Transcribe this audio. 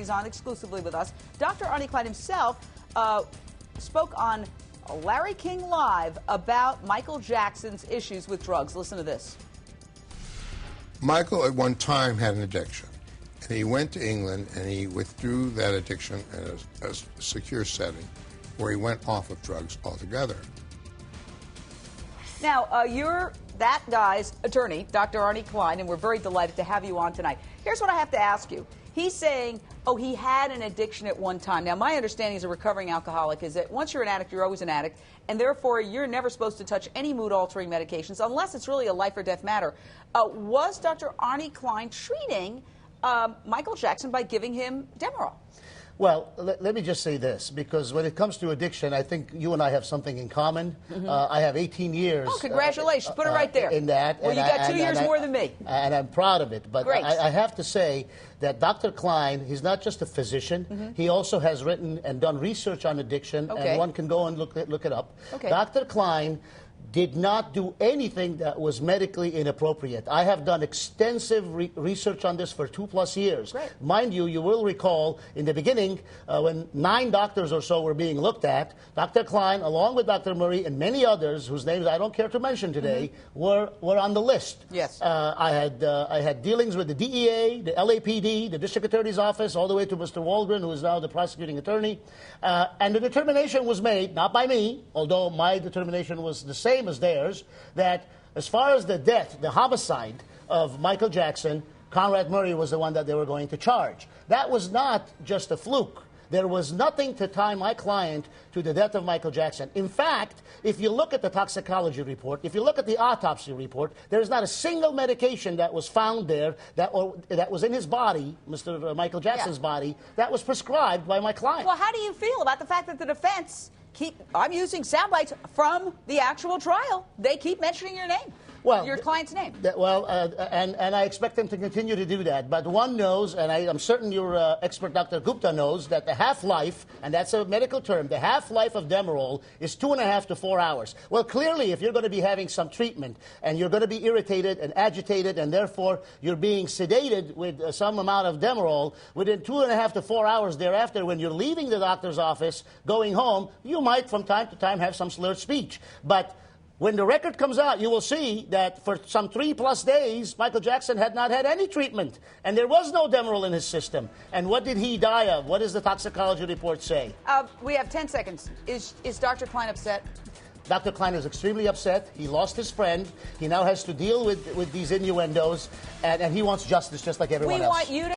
He's on exclusively with us. Dr. Arnie Klein himself spoke on Larry King Live about Michael Jackson's issues with drugs. Listen to this. Michael at one time had an addiction, and he went to England and he withdrew that addiction in a secure setting where he went off of drugs altogether. Now, you're that guy's attorney, Dr. Arnie Klein, and we're very delighted to have you on tonight. Here's what I have to ask you. He's saying, oh, he had an addiction at one time. Now, my understanding as a recovering alcoholic is that once you're an addict, you're always an addict, and therefore you're never supposed to touch any mood-altering medications unless it's really a life-or-death matter. Was Dr. Arnie Klein treating Michael Jackson by giving him Demerol? Well, let me just say this, because when it comes to addiction, I think you and I have something in common. I have 18 years. Oh, congratulations. Put it right there. In that. Well, you got 2 years more than me. And I'm proud of it. But Great. I have to say that Dr. Klein, he's not just a physician. He also has written and done research on addiction, and one can go and look it up. Dr. Klein did not do anything that was medically inappropriate. I have done extensive research on this for 2+ years. Great. Mind you, you will recall in the beginning when 9 doctors or so were being looked at, Dr. Klein, along with Dr. Murray and many others whose names I don't care to mention today, were on the list. Yes. I had dealings with the DEA, the LAPD, the District Attorney's Office, all the way to Mr. Waldron, who is now the prosecuting attorney. And the determination was made, not by me, although my determination was the same as theirs, that as far as the death, the homicide of Michael Jackson, Conrad Murray was the one that they were going to charge. That was not just a fluke. There was nothing to tie my client to the death of Michael Jackson. In fact, if you look at the toxicology report, if you look at the autopsy report, there is not a single medication that was found there that was in his body, Mr. Michael Jackson's body, that was prescribed by my client. Well, how do you feel about the fact that the defense I'm using sound bites from the actual trial. They keep mentioning your name, your client's name. And I expect them to continue to do that. But one knows, and I'm certain your expert Dr. Gupta knows, that the half-life, and that's a medical term, the half-life of Demerol is 2.5 to 4 hours. Well, clearly, if you're going to be having some treatment, and you're going to be irritated and agitated, and therefore you're being sedated with some amount of Demerol, within 2.5 to 4 hours thereafter, when you're leaving the doctor's office, going home, you might from time to time have some slurred speech. But when the record comes out, you will see that for some 3+ days, Michael Jackson had not had any treatment, and there was no Demerol in his system. And what did he die of? What does the toxicology report say? We have 10 seconds. Is Dr. Klein upset? Dr. Klein is extremely upset. He lost his friend. He now has to deal with these innuendos, and he wants justice just like everyone else. We want you to